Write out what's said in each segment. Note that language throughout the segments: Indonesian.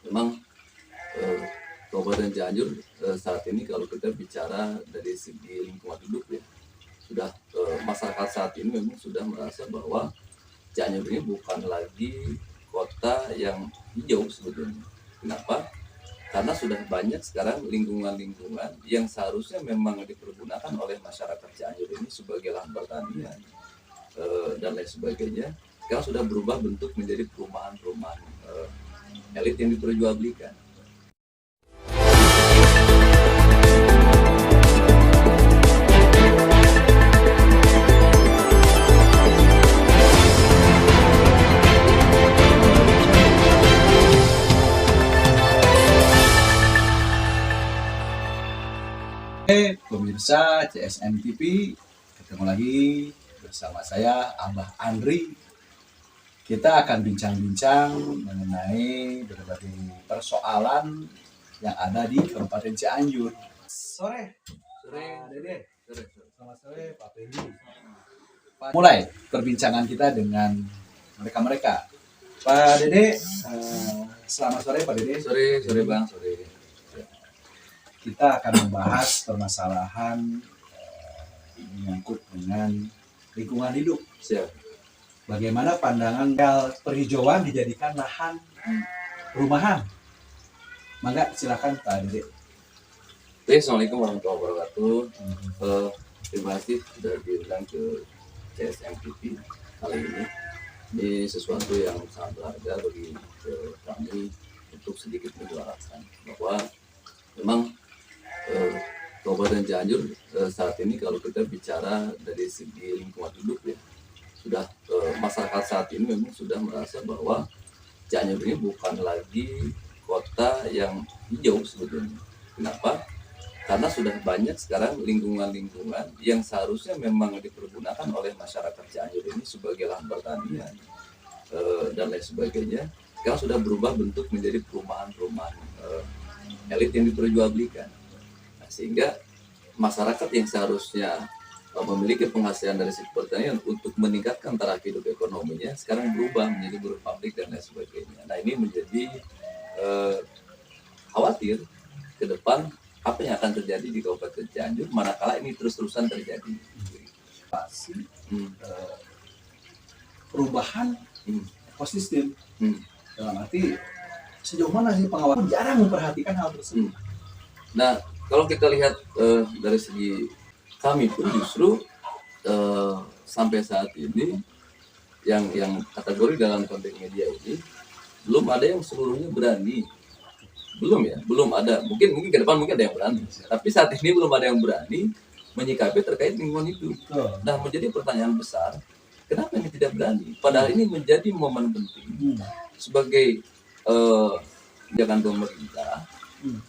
Memang eh, Kabupaten Cianjur saat ini kalau kita bicara dari segi lingkungan hidup ya, sudah masyarakat saat ini memang sudah merasa bahwa Cianjur ini bukan lagi kota yang hijau sebetulnya. Kenapa? Karena sudah banyak sekarang lingkungan-lingkungan yang seharusnya memang dipergunakan oleh masyarakat Cianjur ini sebagai lahan pertanian dan lain sebagainya. Sekarang sudah berubah bentuk menjadi perumahan-perumahan elit yang diperjualbelikan. Pemirsa CSM TV, ketemu lagi bersama saya Abah Andri. Kita akan bincang-bincang mengenai berbagai persoalan yang ada di Kabupaten Cianjur. Sore, Pak Dede. Selamat sore, Pak Fendi. Mulai perbincangan kita dengan mereka-mereka. Pak Dede, selamat sore Pak Dede. Sore Bang, sore. Kita akan membahas permasalahan menyangkut dengan lingkungan hidup. Siap. Bagaimana pandangan perhijauan dijadikan lahan perumahan? Mangga silakan Pak Dede. Assalamualaikum warahmatullahi wabarakatuh. Terima kasih sudah diundang ke CSM TV kali ini. Ini sesuatu yang sangat berharga bagi kami untuk sedikit menyuarakan bahwa memang Kabupaten Cianjur saat ini kalau kita bicara dari segi lingkungan hidup ya, sudah masyarakat saat ini memang sudah merasa bahwa Cianjur ini bukan lagi kota yang hijau sebetulnya. Kenapa? Karena sudah banyak sekarang lingkungan-lingkungan yang seharusnya memang dipergunakan oleh masyarakat Cianjur ini sebagai lahan pertanian dan lain sebagainya. Sekarang sudah berubah bentuk menjadi perumahan-perumahan elit yang diperjualbelikan. Nah, sehingga masyarakat yang seharusnya memiliki penghasilan dari sektor pertanian untuk meningkatkan taraf hidup ekonominya sekarang berubah menjadi buruh pabrik dan lain sebagainya. Nah, ini menjadi khawatir ke depan apa yang akan terjadi di Kabupaten Cianjur manakala ini terus-terusan terjadi. Pasti perubahan ekosistem dalam arti sejauh mana sih pengawasan jarang memperhatikan hal tersebut. Nah, kalau kita lihat dari segi kami pun justru sampai saat ini yang kategori dalam konteks media ini belum ada yang seluruhnya berani. Belum ada. Mungkin ke depan mungkin ada yang berani. Tapi saat ini belum ada yang berani menyikapi terkait lingkungan hidup. Nah, menjadi pertanyaan besar, kenapa ini tidak berani? Padahal ini menjadi momen penting sebagai kebijakan pemerintah.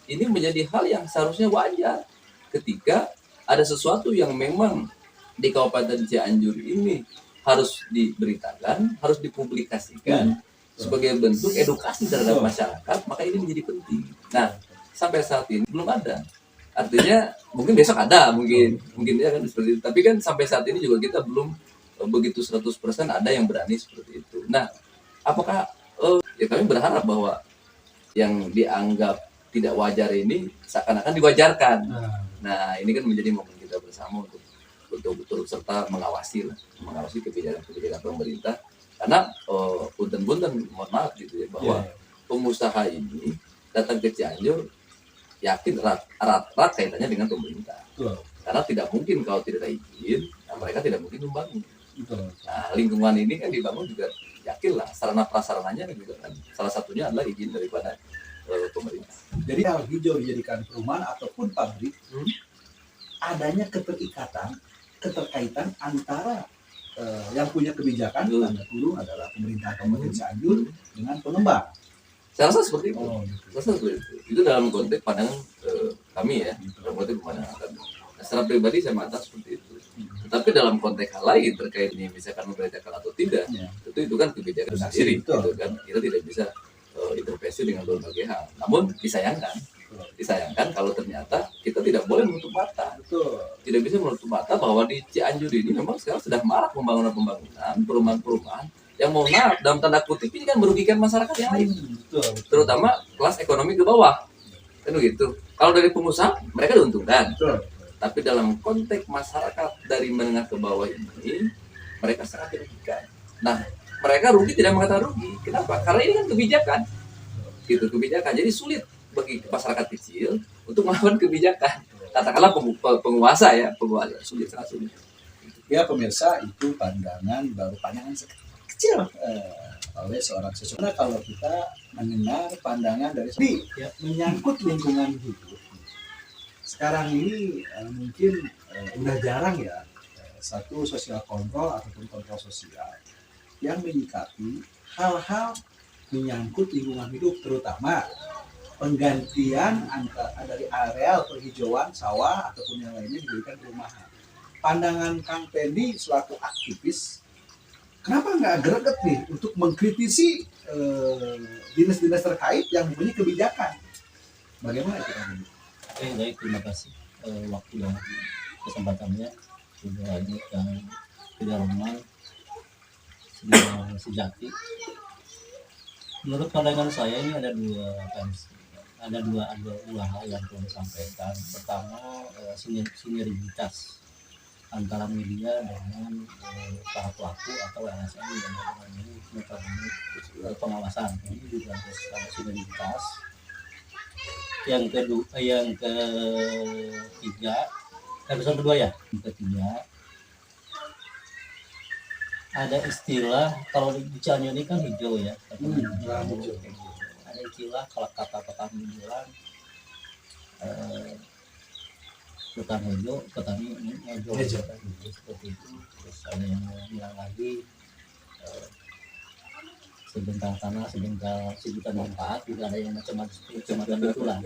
Ini menjadi hal yang seharusnya wajar ketika ada sesuatu yang memang di Kabupaten Cianjur ini harus diberitakan, harus dipublikasikan sebagai bentuk edukasi terhadap masyarakat, maka ini menjadi penting. Nah, sampai saat ini belum ada. Artinya mungkin besok ada, mungkin ya kan seperti itu. Tapi kan sampai saat ini juga kita belum begitu 100% ada yang berani seperti itu. Nah, apakah ya kami berharap bahwa yang dianggap tidak wajar ini seakan-akan diwajarkan. Nah, ini kan menjadi momen kita bersama untuk betul-betul serta mengawasi kebijakan pemerintah. Karena punten-punten mohon maaf gitu ya bahwa pengusaha ini datang ke Cianjur yakin erat kaitannya dengan pemerintah. Karena tidak mungkin kalau tidak ada izin, mereka tidak mungkin membangun. Nah, lingkungan ini kan dibangun juga yakinlah sarana prasarananya juga kan salah satunya adalah izin daripada pemerintah. Jadi hal hijau dijadikan perumahan ataupun pabrik, adanya keterkaitan antara yang punya kebijakan tanda kurung adalah pemerintah Kabupaten Cianjur dengan pengembang. Saya rasa seperti itu. Itu dalam konteks pandangan kami ya, dalam konteks pandangan kami. Nah, secara pribadi saya mantap seperti itu. Tapi dalam konteks hal lain terkait ini misalkan memberitakan atau tidak, itu kan kebijakan sendiri, gitu kan. Kita tidak bisa intervensi dengan berbagai hal. Namun disayangkan kalau ternyata kita tidak boleh menutup mata. Tidak bisa menutup mata bahwa di Cianjur ini memang sekarang sudah marak pembangunan perumahan yang mohon maaf dalam tanda kutip ini kan merugikan masyarakat yang lain, Betul. terutama kelas ekonomi ke bawah, kan begitu. Kalau dari pengusaha mereka diuntungkan, Betul. tapi dalam konteks masyarakat dari menengah ke bawah ini mereka sangat dirugikan. Nah, mereka rugi tidak mengatakan rugi. Kenapa? Karena ini kan kebijakan, gitu kebijakan. Jadi sulit bagi masyarakat kecil untuk melakukan kebijakan. Katakanlah penguasa ya, penguasa sulit, sangat sulit. Ya pemirsa, itu pandangan baru pandangan kecil oleh seorang seseorang. Kalau kita mendengar pandangan dari ya, menyangkut lingkungan hidup, sekarang ini mungkin udah jarang ya satu sosial kontrol ataupun kontrol sosial yang menyikapi hal-hal menyangkut lingkungan hidup, terutama penggantian dari areal perhijauan sawah ataupun yang lainnya dijadikan perumahan. Pandangan Kang Pendi selaku aktivis, kenapa nggak greget nih untuk mengkritisi dinas-dinas terkait yang mempunyai kebijakan? Bagaimana itu Kang Pendi? Oke, baik, terima kasih waktu dan kesempatannya juga ini yang tidak lama sudah sejati. Menurut pandangan saya ini ada dua hal yang perlu disampaikan. Pertama, sinergitas antara media dengan para pelaku atau LSM yang mempunyai pengawasan. Ini juga harus ada sinergitas. Yang ketiga, yang ketiga ada istilah, kalau di Cianjur ini kan hijau ya, ada istilah kalau kata petani bilang hutan hijau, petani hijau seperti itu. Terus ada yang bilang lagi sebentar tanah sejuta manfaat, juga ada yang macam-macam itulah.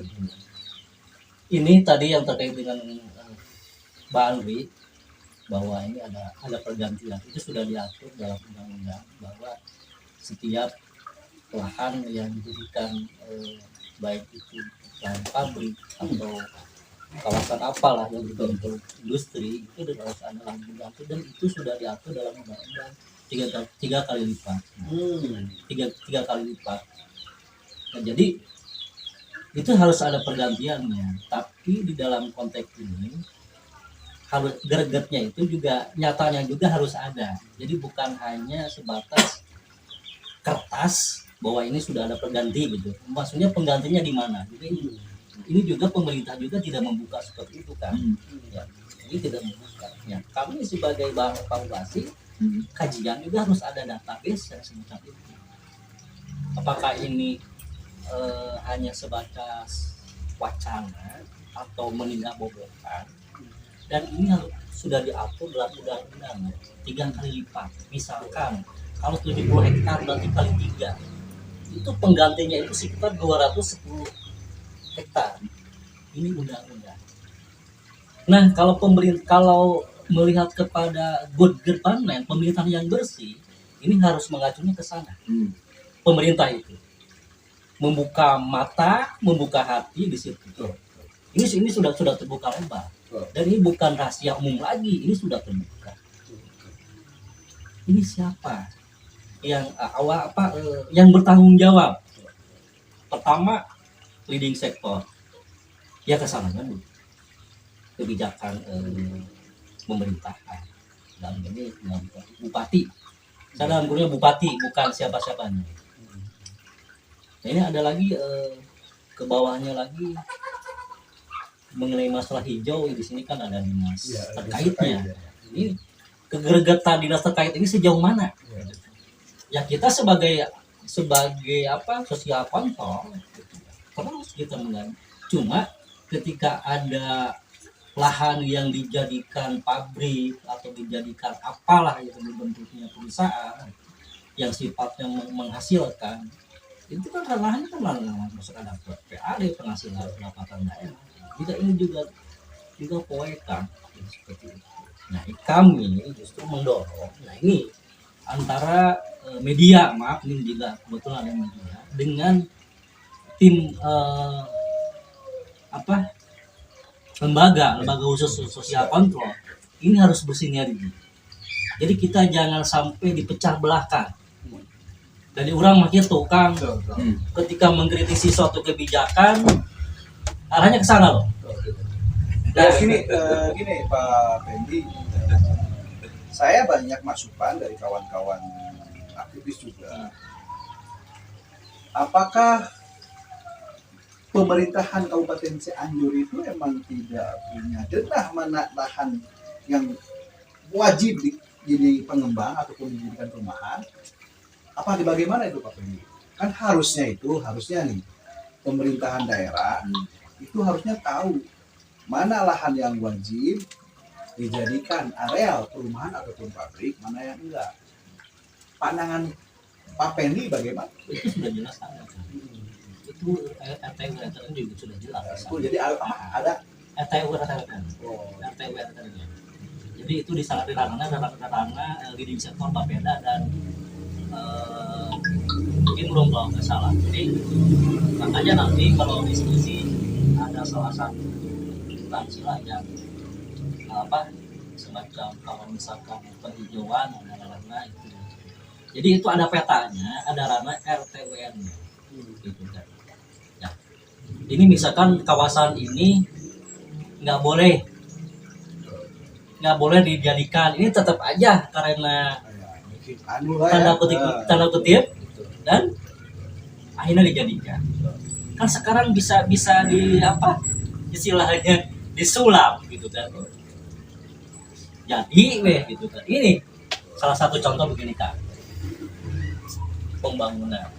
Ini tadi yang terkait dengan Mbak Andri, bahwa ini ada pergantian, itu sudah diatur dalam undang-undang bahwa setiap lahan yang diberikan baik itu lahan pabrik atau kawasan apalah yang untuk industri, itu harus ada lahan pengganti, dan itu sudah diatur dalam undang-undang tiga kali lipat. Tiga kali lipat. Nah, jadi itu harus ada pergantiannya, tapi di dalam konteks ini harus gregetnya itu juga nyatanya juga harus ada. Jadi bukan hanya sebatas kertas bahwa ini sudah ada pengganti gitu. Maksudnya penggantinya di mana? Jadi ini juga pemerintah juga tidak membuka seperti itu kan. Ya, ini tidak membuka. Ya, kami sebagai bahan evaluasi kajian juga harus ada database yang semacam itu. Apakah ini hanya sebatas wacana atau menindakbobokan? Dan ini sudah diatur dalam undang-undang 3 kali lipat. Misalkan kalau 70 hektar berarti kali 3, itu penggantinya itu sekitar 210 hektar. Ini undang-undang. Nah, kalau melihat kepada good governance, pemerintahan yang bersih, ini harus mengacunya ke sana. Pemerintah itu membuka mata, membuka hati di situ. Ini sudah terbuka lebar. Dan ini bukan rahasia umum lagi, ini sudah terbuka. Ini siapa yang yang bertanggung jawab? Pertama, leading sector. Ya kesananya kebijakan pemerintahan. Dalam ini bupati. Saya dalam gurunya bupati, bukan siapa-siapanya. Nah, ini ada lagi ke bawahnya lagi mengenai masalah hijau. Di sini kan ada dinas terkaitnya. Ini kegregetan dinas terkait ini sejauh mana? Ya kita sebagai sosial kontrol terus kita mengganggu. Cuma ketika ada lahan yang dijadikan pabrik atau dijadikan apalah itu bentuknya perusahaan yang sifatnya menghasilkan, itu kan lahannya kan masuk ada PAD, penghasilan pendapatan daerah. Kita ini juga poekan seperti itu. Nah, kami justru mendorong. Nah, ini antara media, maaf ini juga kebetulan ada media dengan tim lembaga khusus sosial kontrol ini harus bersinergi. Jadi kita jangan sampai dipecah belahkan Dari orang mah gitu Kang, Betul, betul. ketika mengkritisi suatu kebijakan arahnya ke sana loh. Nah, gini Pak Pendi, saya banyak masukan dari kawan-kawan aktivis juga. Apakah pemerintahan Kabupaten Cianjur itu emang tidak punya denah mana lahan yang wajib jadi pengembang ataupun dijadikan perumahan? Apa bagaimana itu Pak Pendi? Kan harusnya nih pemerintahan daerah itu harusnya tahu mana lahan yang wajib dijadikan areal perumahan ataupun pabrik, mana yang enggak. Pandangan Pak Pendi bagaimana? Itu sudah jelas ada. Itu RTW juga sudah jelas. Itu jadi ada RTW oh, RTW-nya. Jadi itu di salah ranahnya leading sektor Bapeda dan mungkin belum kalau nggak salah. Jadi makanya nanti kalau diskusi ada salah satu instansi lah yang semacam kalau misalkan penghijauan ranah itu. Jadi itu ada petanya, ada ranah RTWN-nya, gitu kan. Ya. Ini misalkan kawasan ini nggak boleh dijadikan, ini tetap aja karena tanda kutip dan akhirnya dijadikan. Kan sekarang bisa di istilahnya disulap gitu kan. Jadi gitu kan. Ini salah satu contoh begini kan. Pembangunan.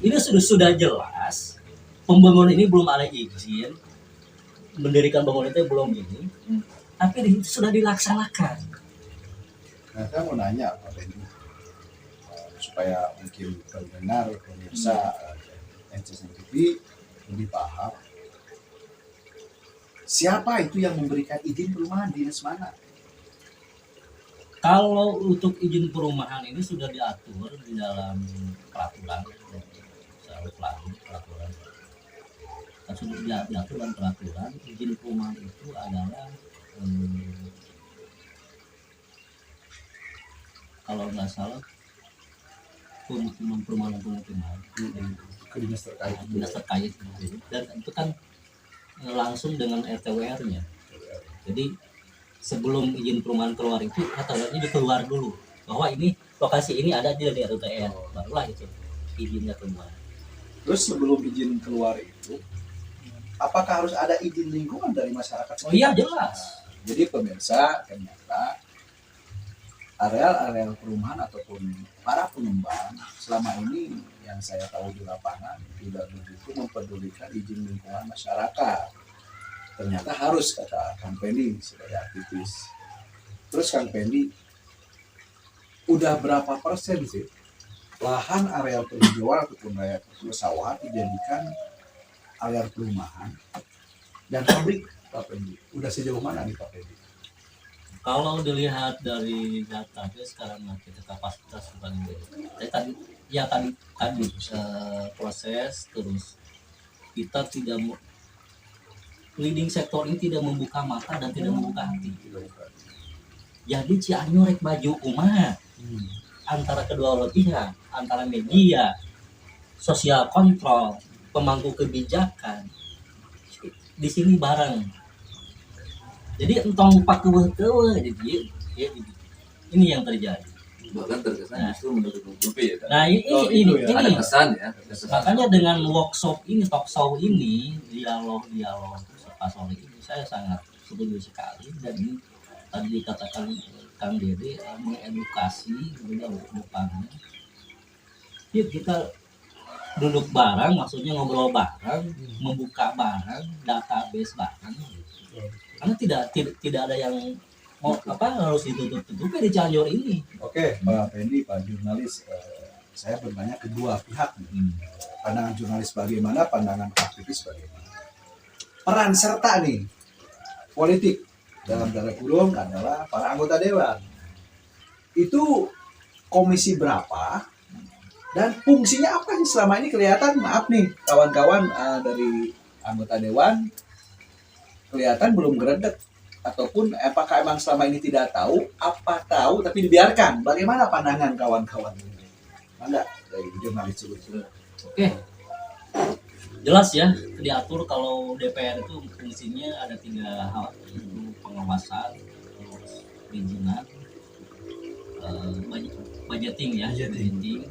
Ini sudah jelas pembangunan ini belum ada izin. Mendirikan bangunan itu belum ini. Tapi itu sudah dilaksanakan. Nah, saya mau nanya Pak Pendi supaya mungkin pendengar pemirsa NCSN TV lebih paham. Siapa itu yang memberikan izin perumahan, dinas mana? Kalau untuk izin perumahan ini sudah diatur di dalam peraturan, kan sudah diatur dalam peraturan. Izin perumahan itu adalah kalau nggak salah perumahan Ke dinas terkait dan itu kan langsung dengan RTWR-nya. Jadi sebelum izin perumahan keluar itu RTWR-nya dikeluar dulu bahwa ini lokasi ini ada di RTWR, barulah itu izinnya keluar. Terus sebelum izin keluar itu, apakah harus ada izin lingkungan dari masyarakat? Oh iya jelas. Jadi pemirsa ternyata areal-areal perumahan ataupun para pengembang selama ini yang saya tahu di lapangan tidak begitu mempedulikan izin lingkungan masyarakat. Ternyata harus, kata Kang Pendi sebagai aktivis. Terus Kang Pendi, udah berapa persen sih lahan areal penghijauan ataupun areal persawahan dijadikan areal perumahan dan pabrik Pak Pendi? Udah sejauh mana nih Pak Pendi? Kalau dilihat dari data sekarang kita kapasitas paling tadi proses terus kita tidak leading sektor ini tidak membuka mata dan tidak membuka hati. Jadi Cianjur rek baju kumaha antara kedua belah pihak, antara media, sosial kontrol, pemangku kebijakan di sini bareng. Jadi entong pak kewe jadi ini yang terjadi. Bahkan terkesan justru menutup-nutupi ya kan. Nah ini Ada kesan ya. makanya dengan workshop ini, talk show ini, dialog sore ini saya sangat setuju sekali. Dan ini tadi dikatakan Kang Dede mengedukasi juga depannya. Yuk kita duduk bareng, maksudnya ngobrol bareng, membuka bareng, database bareng. Karena tidak ada yang mau harus ditutup-tutupi di Cianjur ini. Oke, Pak Pendi, Pak jurnalis, saya bertanya kedua pihak. Pandangan jurnalis bagaimana, pandangan aktivis bagaimana. Peran serta nih politik dalam tanda kurung adalah para anggota dewan. Itu komisi berapa dan fungsinya apa sih selama ini kelihatan? Maaf nih kawan-kawan dari anggota dewan, kelihatan belum geredek, ataupun apakah emang selama ini tidak tahu, apa tahu tapi dibiarkan? Bagaimana pandangan kawan-kawan ini? Mangga dari jurnalis dulu. Oke, jelas ya diatur kalau DPR itu fungsinya ada 3 hal, yaitu pengawasan, terus perizinan, budgeting ya, budgeting.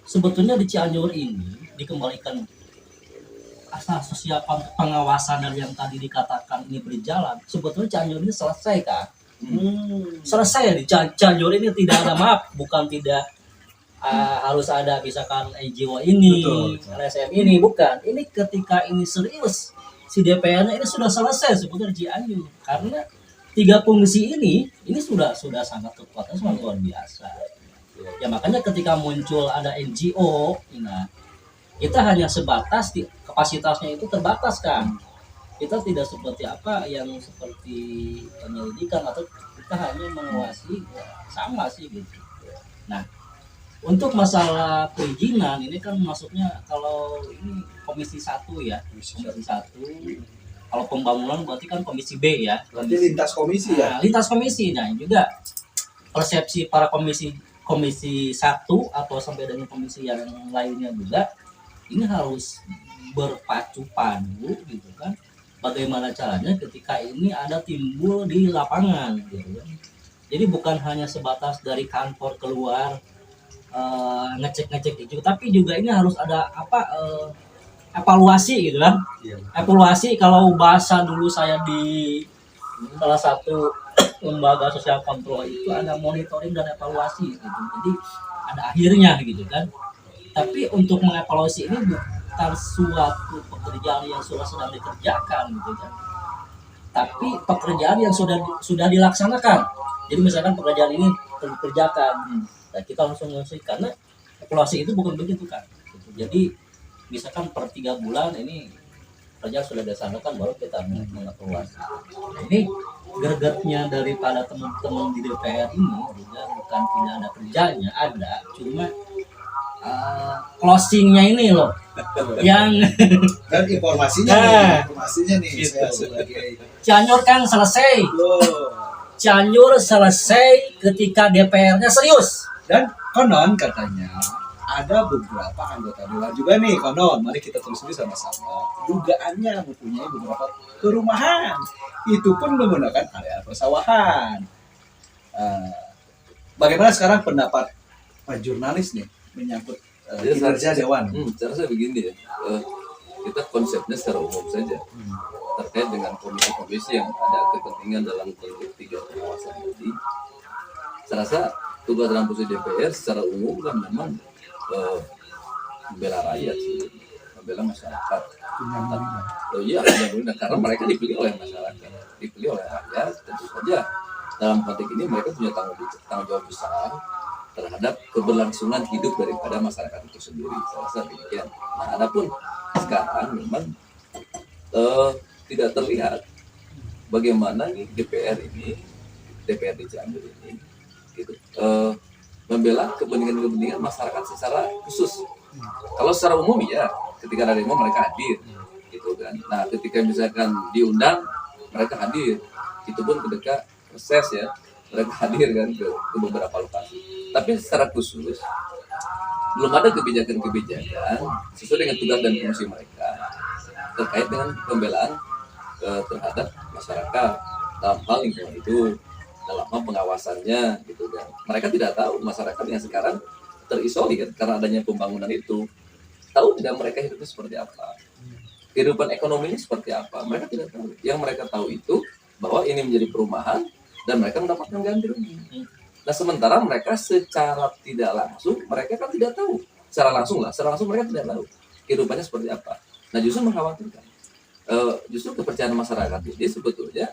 Sebetulnya di Cianjur ini dikembalikan asal sosial pengawasan dari yang tadi dikatakan ini berjalan, sebetulnya Cianjur ini selesai kan? Selesai ya di Cianjur ini, tidak ada, maaf, bukan tidak harus ada misalkan NGO ini, Betul. LSM ini, bukan. Ini ketika ini serius, si DPR-nya ini sudah selesai sebetulnya di Cianjur, karena 3 fungsi ini sudah sangat kekuatan, sangat luar biasa. Ya makanya ketika muncul ada NGO, nah kita hanya sebatas kapasitasnya itu terbatas kan. Kita tidak seperti apa yang seperti penyelidikan, atau kita hanya mengawasi, ya, sama sih gitu. Nah, untuk masalah perizinan ini kan masuknya, kalau ini komisi 1 ya, komisi 1. Kalau pembangunan berarti kan komisi B ya. Berarti lintas komisi ya. Nah, lintas komisi. Nah, juga persepsi para komisi 1 atau sampai dengan komisi yang lainnya juga ini harus berpacu padu gitu kan. Bagaimana caranya ketika ini ada timbul di lapangan gitu kan. Jadi bukan hanya sebatas dari kantor keluar ngecek itu, tapi juga ini harus ada evaluasi gitu kan. Iya. Evaluasi, kalau bahasa dulu saya di salah satu lembaga sosial kontrol itu ada monitoring dan evaluasi gitu. Jadi ada akhirnya gitu kan. Tapi untuk mengevaluasi ini bukan suatu pekerjaan yang sedang dikerjakan gitu kan. Tapi pekerjaan yang sudah dilaksanakan. Jadi misalkan pekerjaan ini dikerjakan, nah kita langsung ngasih, karena evaluasi itu bukan begitu kan. Jadi misalkan per 3 bulan ini kerja sudah dilaksanakan, baru kita mengevaluasi. Ini gregetnya daripada teman-teman di DPR ini juga bukan tidak ada kerjanya, ada, cuma closingnya ini loh yang Dan informasinya nih gitu. saya sebagai Cianjur kan selesai. loh. Cianjur selesai ketika DPR-nya serius. Dan konon katanya ada beberapa anggota dewan juga nih, konon, mari kita telusuri sama-sama, dugaannya mempunyai beberapa perumahan, itu pun menggunakan area persawahan. Bagaimana sekarang pendapat Pak jurnalis nih menyangkut kinerja dewan? Saya rasa begini ya, kita konsepnya secara umum saja terkait dengan komisi-komisi yang ada kepentingan dalam konteks 3 pengawasan tadi. Saya rasa tugas dalam posisi DPR secara umum kan memang membela rakyat sih, membela masyarakat. Oh iya, karena mereka dipilih oleh masyarakat, dipilih oleh rakyat. Tentu saja dalam konteks ini mereka punya tanggung jawab besar terhadap keberlangsungan hidup daripada masyarakat itu sendiri. Saya rasa demikian. Nah, adapun sekarang memang tidak terlihat bagaimana nih DPR di Cianjur ini gitu, membela kepentingan masyarakat secara khusus. Kalau secara umum ya, ketika ada demo mereka hadir, gitu kan. Nah, ketika misalkan diundang mereka hadir, itu pun ketika reses ya, mereka hadir kan ke beberapa lokasi. Tapi secara khusus belum ada kebijakan-kebijakan sesuai dengan tugas dan fungsi mereka terkait dengan pembelaan terhadap masyarakat dalam hal lingkungan hidup, dalam hal pengawasannya gitu kan. Mereka tidak tahu, masyarakat yang sekarang terisolir karena adanya pembangunan itu, tahu tidak mereka hidupnya seperti apa, kehidupan ekonominya seperti apa, mereka tidak tahu. Yang mereka tahu itu bahwa ini menjadi perumahan dan mereka mendapatkan ganti rugi. Nah, sementara mereka secara tidak langsung mereka kan tidak tahu, secara langsung mereka tidak tahu kehidupannya seperti apa. Nah, justru mengkhawatirkan, justru kepercayaan masyarakat ini sebetulnya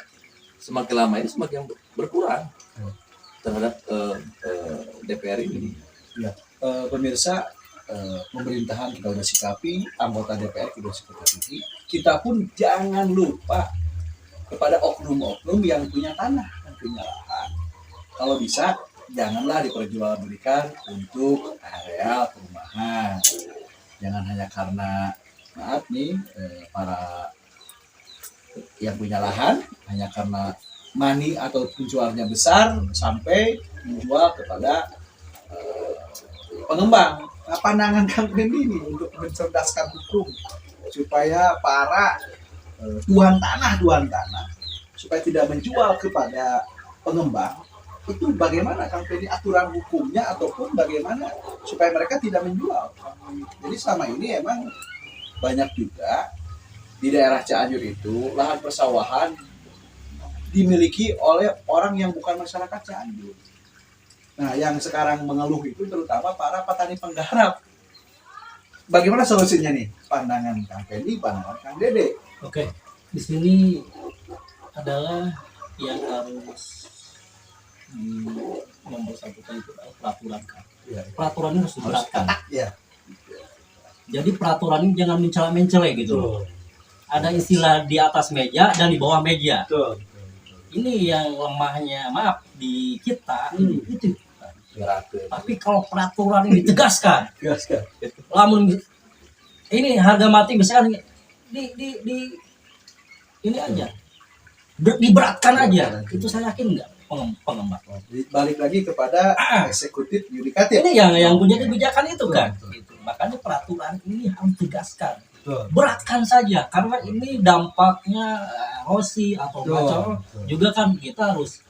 semakin lama ini semakin berkurang terhadap DPR ini. Ya, pemirsa, pemerintahan kita udah sikapi, anggota DPR kita udah sikapi, kita pun jangan lupa kepada oknum-oknum yang punya tanah dan punya lahan. Kalau bisa, janganlah diperjualbelikan untuk area perumahan. Jangan hanya karena, maaf nih, para yang punya lahan, hanya karena money atau penjualnya besar, sampai menjual kepada pengembang. Nah, pandangan Kang Fendi ini untuk mencerdaskan hukum supaya para tuan tanah supaya tidak menjual kepada pengembang, itu bagaimana Kang Fendi aturan hukumnya ataupun bagaimana supaya mereka tidak menjual. Jadi selama ini emang banyak juga di daerah Cianjur itu lahan persawahan dimiliki oleh orang yang bukan masyarakat Cianjur. Nah, yang sekarang mengeluh itu terutama para petani penggarap. Bagaimana solusinya nih? Pandangan Kang Fendi, pandangan Kang Dede. Oke, di sini adalah yang harus nomor satu itu adalah peraturan kan. Ya. Peraturan ini harus diberatkan. Ya. Jadi peraturan ini jangan mencela-mencela gitu. Betul. Ada istilah di atas meja dan di bawah meja. Betul. Ini yang lemahnya, maaf, di kita itu. Tapi kalau peraturan ini ditegaskan, lamun ini harga mati misalkan di ini aja, diberatkan aja, itu saya yakin enggak pengembang. Balik lagi kepada eksekutif yudikatif. Ini yang punya kebijakan itu kan. Gitu. Makanya peraturan ini harus ditegaskan. Beratkan saja karena ini dampaknya erosi atau macam juga kan. Kita harus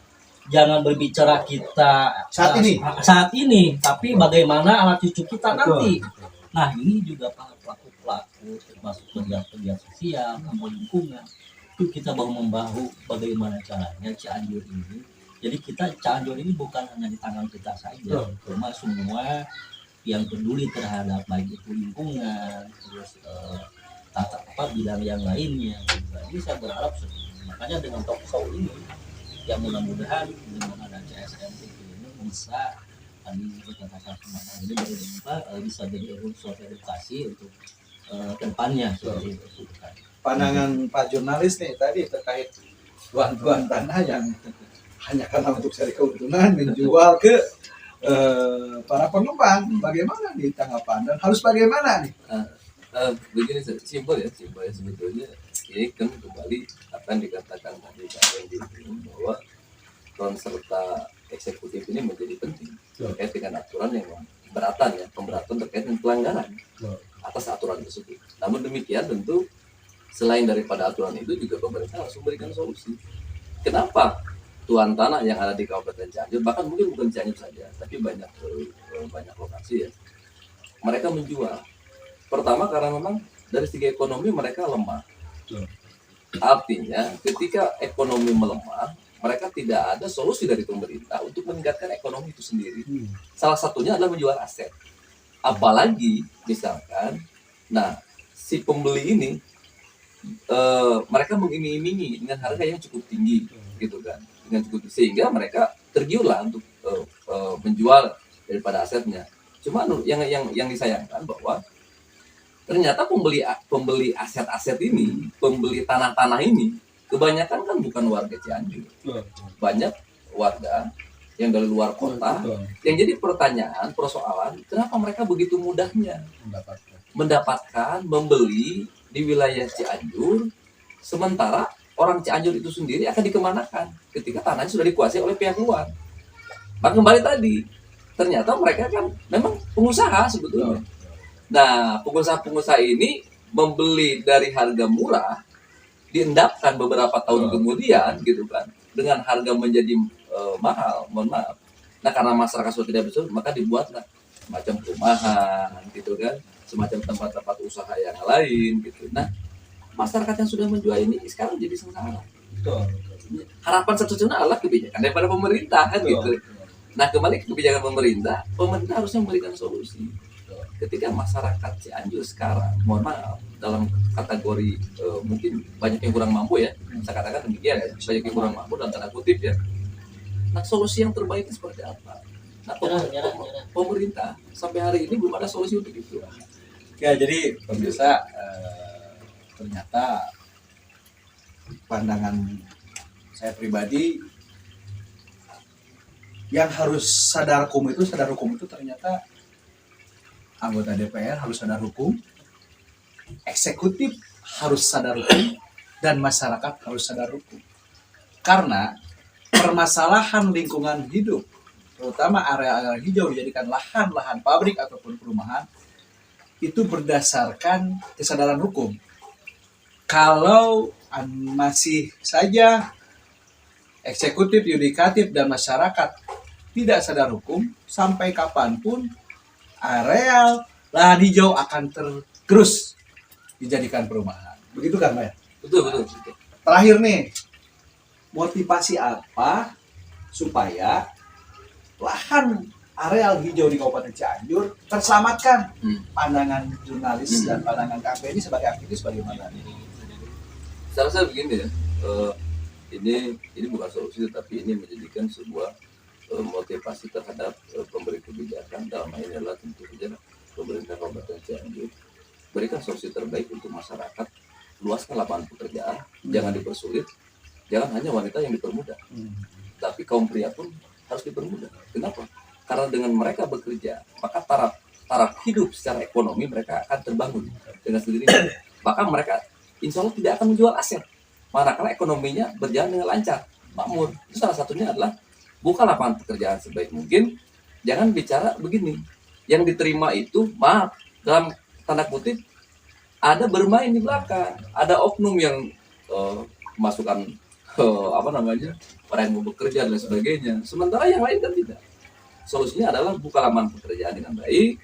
jangan berbicara kita saat ini tapi bagaimana anak cucu kita nanti. Nah, ini juga para pelaku-pelaku termasuk pegiat-pegiat sosial, lingkungan itu kita bahu membahu bagaimana caranya Cianjur ini. Jadi Cianjur ini bukan hanya di tangan kita saja, cuma semua yang peduli terhadap baik itu lingkungan, terus bidang yang lainnya. Jadi saya berharap makanya dengan talk show ini yang mudah-mudahan dengan ada CSM ini bisa tadi katakan kemarin ini bisa jadi suatu edukasi untuk kedepannya seperti itu. Pandangan Pak jurnalis nih tadi terkait tuan-tuan tanah yang hanya karena untuk cari keuntungan menjual ke para pengembang. Bagaimana nih tanggapan dan harus bagaimana nih? Begini simpel ya sebetulnya ini kan kembali apa yang dikatakan tadi bahwa peran serta eksekutif ini menjadi penting terkait dengan aturan yang pemberatan terkait dengan pelanggaran atas aturan tersebut. Namun demikian tentu selain daripada aturan itu juga pemerintah harus memberikan solusi. Kenapa tuan tanah yang ada di Kabupaten Cianjur, bahkan mungkin bukan Cianjur saja, tapi banyak lokasi ya, mereka menjual. Pertama karena memang dari segi ekonomi mereka lemah. Artinya ketika ekonomi melemah, mereka tidak ada solusi dari pemerintah untuk meningkatkan ekonomi itu sendiri. Salah satunya adalah menjual aset. Apalagi misalkan, nah si pembeli ini mereka mengiming-imingi dengan harga yang cukup tinggi, gitu kan, sehingga mereka tergiurlah untuk menjual daripada asetnya. Cuma yang disayangkan bahwa ternyata pembeli aset-aset ini, pembeli tanah-tanah ini, kebanyakan kan bukan warga Cianjur. Banyak warga yang dari luar kota. Yang jadi persoalan, kenapa mereka begitu mudahnya mendapatkan, membeli di wilayah Cianjur, sementara orang Cianjur itu sendiri akan dikemanakan ketika tanahnya sudah dikuasai oleh pihak luar. Maka kembali tadi, ternyata mereka kan memang pengusaha sebetulnya. Nah, pengusaha-pengusaha ini membeli dari harga murah, diendapkan beberapa tahun kemudian, gitu kan, dengan harga menjadi mahal, mohon maaf. Nah, karena masyarakat sudah tidak bisa, maka dibuatlah semacam perumahan, gitu kan, semacam tempat-tempat usaha yang lain, gitu. Nah, masyarakat yang sudah menjual ini sekarang jadi sengsara. Harapan satu-satunya adalah kebijakan daripada pemerintah, kan gitu. Nah, kembali ke kebijakan pemerintah harusnya memberikan solusi. Ketika masyarakat Cianjur sekarang, mohon maaf, dalam kategori mungkin banyak yang kurang mampu ya, saya katakan demikian ya, banyak yang kurang mampu dalam tanda kutip ya. Nah, solusi yang terbaik seperti apa? Nah, pemerintah sampai hari ini belum ada solusi untuk itu. Ya, jadi pemirsa, ternyata pandangan saya pribadi yang harus sadar hukum itu ternyata anggota DPR harus sadar hukum, eksekutif harus sadar hukum, dan masyarakat harus sadar hukum. Karena permasalahan lingkungan hidup, terutama area-area hijau dijadikan lahan-lahan pabrik ataupun perumahan, itu berdasarkan kesadaran hukum. Kalau masih saja eksekutif, yudikatif, dan masyarakat tidak sadar hukum, sampai kapanpun areal lahan hijau akan terus dijadikan perumahan. Begitu kan, Mbak? Betul. Terakhir nih, motivasi apa supaya lahan areal hijau di Kabupaten Cianjur terselamatkan? Pandangan jurnalis dan pandangan KP ini sebagai aktivis bagaimana? Saya rasa begini ya, ini bukan solusi, tapi ini menjadikan sebuah motivasi terhadap pemberi kebijakan. Dalam hal ini adalah tentu saja pemerintah Kabupaten Cianjur berikan solusi terbaik untuk masyarakat, luaskan lapangan pekerjaan, jangan dipersulit, jangan hanya wanita yang dipermudah, tapi kaum pria pun harus dipermudah. Kenapa? Karena dengan mereka bekerja, maka taraf hidup secara ekonomi mereka akan terbangun dengan sendirinya. Bahkan mereka insya Allah tidak akan menjual aset, manakala ekonominya berjalan dengan lancar, makmur. Itu salah satunya adalah buka lapangan pekerjaan sebaik mungkin. Jangan bicara begini, yang diterima itu, maaf, dalam tanda kutip, ada bermain di belakang, ada oknum yang masukkan orang yang mau bekerja dan sebagainya. Sementara yang lain kan tidak. Solusinya adalah buka lapangan pekerjaan dengan baik,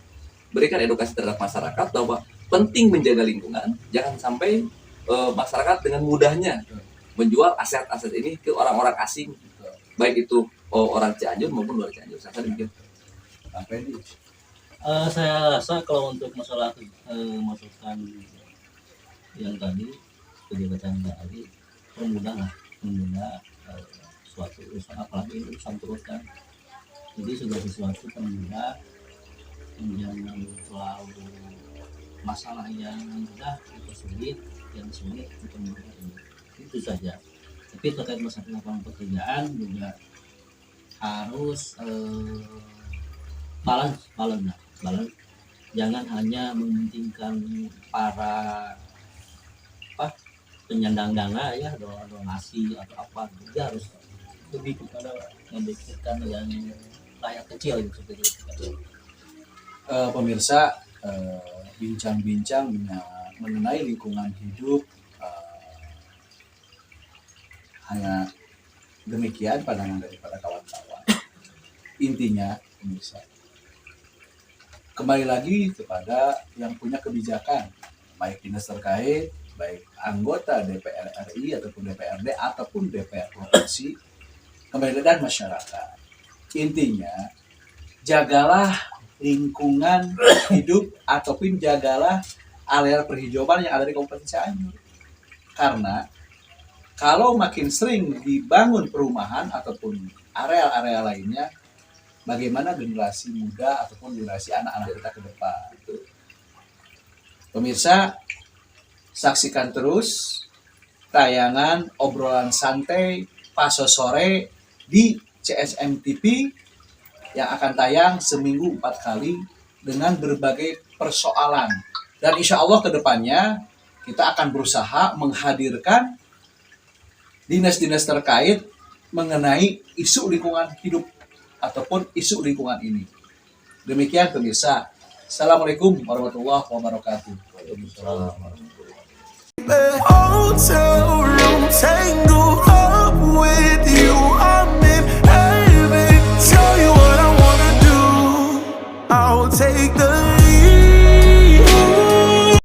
berikan edukasi terhadap masyarakat bahwa penting menjaga lingkungan, jangan sampai masyarakat dengan mudahnya menjual aset-aset ini ke orang-orang asing, baik itu orang Cianjur maupun luar Cianjur. Saya demikian. Saya rasa kalau untuk masalah masukan yang tadi kegiatan tadi, permudah suatu usaha, apalagi ini usaha terus kan, jadi sudah sesuatu permudah, jangan terlalu masalah yang mudah itu sulit, yang sulit itu mudah, itu saja. Tapi terkait masalah lapangan pekerjaan juga harus balance. Jangan hanya mementingkan para penyandang dana ya, donasi atau apa, juga harus lebih kepada memikirkan yang rakyat kecil gitu, seperti itu. Pemirsa, bincang-bincang mengenai lingkungan hidup, hanya demikian pandangan daripada kawan-kawan. Intinya, pemirsa, kembali lagi kepada yang punya kebijakan, baik dinas terkait, baik anggota DPR RI ataupun DPRD ataupun DPR provinsi, kembali dan masyarakat. Intinya, jagalah lingkungan hidup ataupun jagalah area perhijauan yang ada di Kabupaten Cianjur. Karena kalau makin sering dibangun perumahan ataupun area-area lainnya, bagaimana generasi muda ataupun generasi anak-anak kita ke depan. Pemirsa, saksikan terus tayangan obrolan santai Paso sore di CSM TV yang akan tayang seminggu 4 kali dengan berbagai persoalan. Dan insya Allah ke depannya kita akan berusaha menghadirkan dinas-dinas terkait mengenai isu lingkungan hidup ataupun isu lingkungan ini. Demikian pemirsa. Assalamualaikum warahmatullahi wabarakatuh. Waalaikumsalam. Hotel room tango